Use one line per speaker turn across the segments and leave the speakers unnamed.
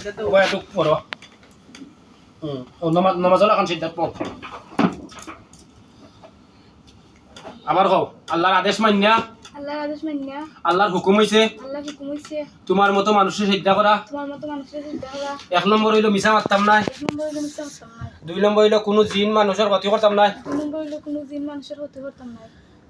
ওই একটু পড়ো নমাজ হলো এখন সিদ্ধান্ত পড় আবার কও আল্লাহর আদেশ মানিয়া
আল্লাহর আদেশ মানিয়া
আল্লাহর হুকুম হইছে
আল্লাহর হুকুম হইছে
তোমার মতো মানুষের সিদ্ধা করা
তোমার মতো মানুষের সিদ্ধা করা
এক নম্বর হইলো মিছা মারতাম না
এক নম্বর হইলো মিথ্যা করতাম না
দুই নম্বর হইলো কোনো জিন মানুষের ক্ষতি করতাম না
দুই নম্বর হইলো কোনো জিন মানুষের ক্ষতি করতাম না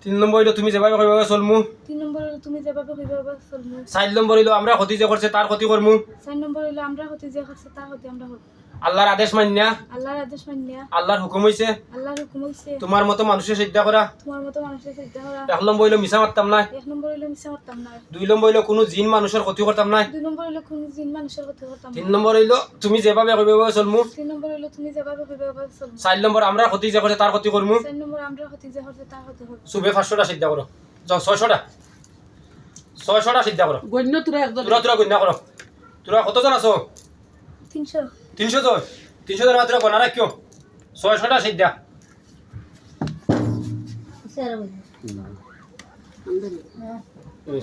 তিন নম্বর হইলো তুমি যেভাবে কইভাবে চলমু
তিন নম্বর হইলো তুমি যেভাবে কইভাবে চলমু
চার নম্বর হইলো আমরা ক্ষতি যে করছে তার ক্ষতি করমু
চার নম্বর হইলো আমরা ক্ষতি যে করছে তার ক্ষতি আমরা করব
আল্লাহর আদেশ মানিয়া
আল্লাহর আদেশ মানিয়া
আল্লাহর হুকুম হইছে
আল্লাহর হুকুম হইছে
তোমার মতো মানুষের সিদ্ধা করা
তোমার মতো মানুষের সিদ্ধা করা
এক নম্বর হইলো মিছা মারতাম না
এক নম্বর হইলো মিথ্যা করতাম না
দুই নম্বর হইলো কোনো জিন মানুষের ক্ষতি করতাম না
দুই নম্বর হইলো কোনো জিন মানুষের ক্ষতি করতাম
তিন
না
নম্বর হইলো তুমি যেভাবে কইভাবে চলমু
তিন নম্বর হইলো তুমি যেভাবে কইভাবে চলমু
চার নম্বর আমরা ক্ষতি যে করছে তার ক্ষতি করমু
চার নম্বর আমরা ক্ষতি যে করছে তার ক্ষতি করব
সুবে 500টা সিদ্ধা করো যাও 600টা সিদ্ধা করো
গণ্য তোরা একদম
তোরা গণ্য করো তোরা কতজন আছো
300
300 জন 300 জন মাত্র গণা রাখিও 600টা সিদ্ধা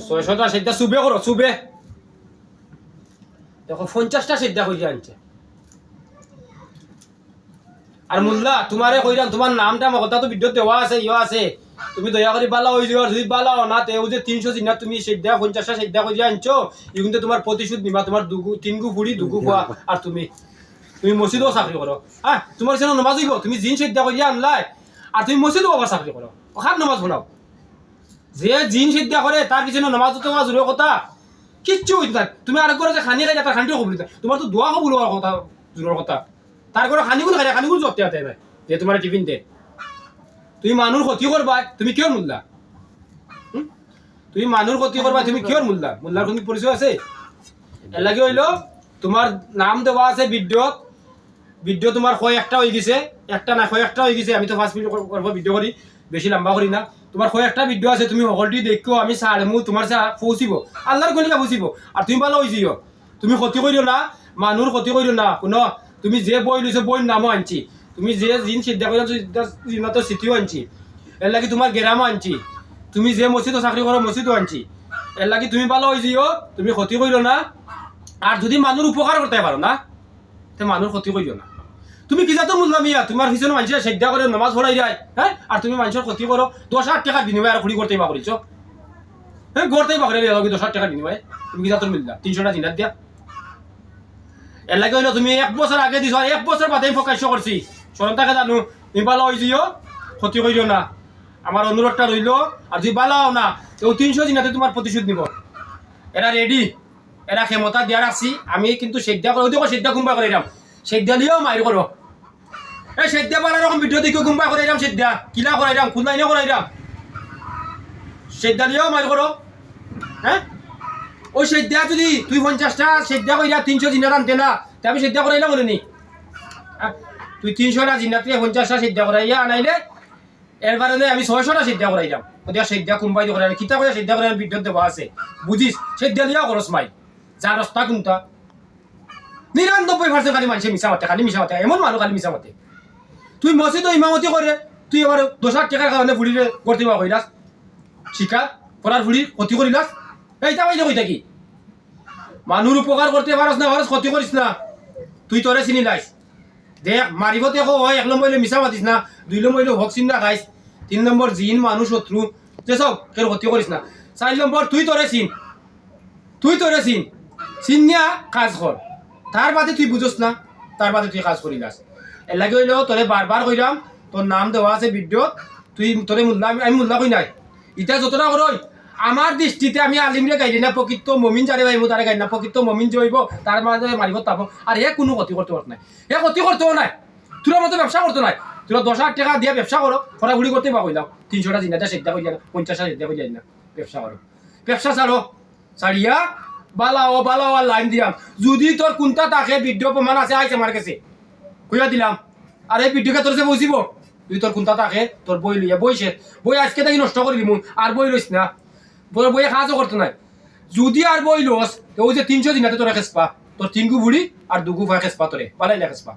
600টা সিদ্ধা সুবে করো সুবে দেখো 50টা সিদ্ধা হয়ে আনছে আর মুল্লা তোমারে কইরাম তোমার নামটা আমার কথা তো ভিডিও দেওয়া আছে আছে তুমি দয়া করে বালা হয়ে যাও যদি বালা না তেও যে 300 জিনা তুমি সিদ্ধা 50টা সিদ্ধা কইরা আনছো ইগুনতে তোমার প্রতিশোধ নিবা তোমার তিনগু ফুড়ি দুগু খোয়া আর তুমি মসজিদও চাকরি করো হ্যাঁ তোমার সেন নামাজ হইব তুমি জিন সিদ্ধা কইরা আনলাই আর তুমি মসজিদও আবার চাকরি করো ওখান নামাজ পড়াও যে জিন সিদ্ধা করে তার পিছনে নামাজ তোমার জোরের কথা কিচ্ছু হইতে না তুমি আর করে যে খানি খাই তার খানিও কবুল তোমার তো দোয়া কবুল হওয়ার কথা জোরের কথা তার করে খানিগুলো খাই খানিগুলো জপতে আতে না যে তোমার টিফিন দে তুমি মানুষ ক্ষতি করবা তুমি কিয় মূল্যা তুমি মানুষ ক্ষতি করবা তুমি কিয় মূল্যার কোনো পরিচয় আছে এর লাগে হইলো তোমার নাম দেওয়া আছে ভিডিও তোমার কয়েকটা হয়ে গেছে একটা না কয়েকটা হয়ে গেছে আমি তো ফার্স্ট ভিডিও করবো ভিডিও করি বেশি লম্বা করি না তোমার কয়েকটা ভিডিও আছে তুমি সকলটি দেখো আমি চাড়মু তোমার চা পৌঁছিব আল্লাহর গলিকা পৌঁছিব আর তুমি ভালো হয়েছিও তুমি ক্ষতি করিও না মানুষ ক্ষতি করিও না কোনো তুমি যে বই লৈছো বইয়ের নামও আনছি তুমি যে জিন সিদ্ধা করে জিনাতো চিঠিও আনছি এর লাগি তোমার গেরামও আনছি তুমি যে মসজিদও চাকরি করো মসজিদও আনছি এর লাগি তুমি ভালো হয়েছিও তুমি ক্ষতি করিও না আর যদি মানুষ উপকার করতে পারো না তে মানুষ ক্ষতি করিও না তুমি কি যাতো মূল্য মিয়া তোমার পিছনে মানুষের শ্রদ্ধা করে নামাজ পড়াই যায় হ্যাঁ আর তুমি মানুষের ক্ষতি করো 10,000 টাকা বিনিময় আর খুঁড়ি করতেই বা করিছ হ্যাঁ করতেই বা করে 10,000 টাকা বিনিময় তুমি কি যাতো মিললা 300টা জিনাত দিয়া এর লাগে হইলো তুমি 1 বছর আগে দিছ 1 বছর বাদে ফকাইছ করছি সরম টাকা জানো তুমি ভালো হয়েছিও ক্ষতি করিও না আমার অনুরোধটা রইল আর যদি ভালো না তো 300 জিনাতে তোমার প্রতিশোধ নিব এরা রেডি এরা ক্ষমতা দিয়া রাখছি আমি কিন্তু শ্রদ্ধা করে ওদিকে শ্রদ্ধা গুম্বা করে এরাম শ্রদ্ধা দিয়েও মাইর করো এই শ্রদ্ধা পালা রকম ভিডিও দেখে গুম্বা করে এরাম শ্রদ্ধা কিলা করে এরাম খুলনাইনে করে এরাম শ্রদ্ধা দিয়েও মাইর করো হ্যাঁ ওই শ্রদ্ধা যদি তুই 50টা শ্রদ্ধা কইরা 300 জিনাত আনতে না তা আমি শ্রদ্ধা করাইলাম বলে নি তুই 300টা জিনাত 50টা শ্রদ্ধা করাইয়া আনাইলে এর কারণে আমি 600টা শ্রদ্ধা করাইলাম ওদিকে শ্রদ্ধা কুম্বাই দিয়ে করাই কিতা করে শ্রদ্ধা করে ভিডিও দেওয়া আছে বুঝিস শ্রদ্ধা দিয়েও করস মাই যা রাস্তা কোনটা 99% খালি মানুষে মিশা মাতে খালি মিশা মাতে এমন মানুষ খালি মিশা মাতে তুই মসজিদ ইমামতি করে তুই আবার 10,000 টাকার কারণে ফুড়িরে করতে পারবা কইলাস শিকার করার ফুড়ি ক্ষতি করিলাস এইটা বাইরে কই থাকি মানুষ উপকার করতে পারস না পারস ক্ষতি করিস না তুই তোরে চিনি লাইস দেখ মারিবতে হয় 1 নম্বর হইলে মিশা মাতিস না 2 নম্বর হইলে ভক্সিন না খাইস 3 নম্বর জিন মানুষ শত্রু যেসব কেউ ক্ষতি করিস না 4 নম্বর তুই তোরে চিনিয়া কাজ কর তার বাদে তুই বুঝোস না তার বাদে তুই কাজ করিলাস এর লাগে হইলেও তোরে বারবার কইলাম তোর নাম দেওয়া আছে ভিডিও তুই তোরে মূল্যা আমি মূল্যা কই নাই ইটা যতটা করই আমার দৃষ্টিতে আমি আলিমরে গাইলি না প্রকৃত মমিন যারে ভাইব তারে গাইলি না প্রকৃত মমিন যে হইব তার মাঝে মারিব তাব আর এ কোনো ক্ষতি করতে পারত নাই এ ক্ষতি করতেও নাই তোর মতো ব্যবসা করতে নাই তোরা 10,000 টাকা দিয়ে ব্যবসা করো ঘোরাঘুরি করতে বা কইলাম 300টা জিনাটা সেদ্ধা কই যায় 50টা সেদ্ধা কই যায় না ব্যবসা করো ব্যবসা ছাড়িয়া বালাও আর লাইন দিলাম যদি তোর কোনটা তাকে ভিডিও প্রমাণ আছে আইছে আমার কাছে কইয়া দিলাম আর এই ভিডিওকে তোর যে বসিব যদি তোর কোনটা তাকে তোর বই লইয়া বই আজকে তাকে নষ্ট করে দিমু আর বই লইস না বইয়ে কাজও করতে নাই যদি আর বই লস ওই যে 300 দিনাতে তোরা খেসপা তোর 3 গু বুড়ি আর 2 গু ভাই খেসপা তোরে বালাই খেসপা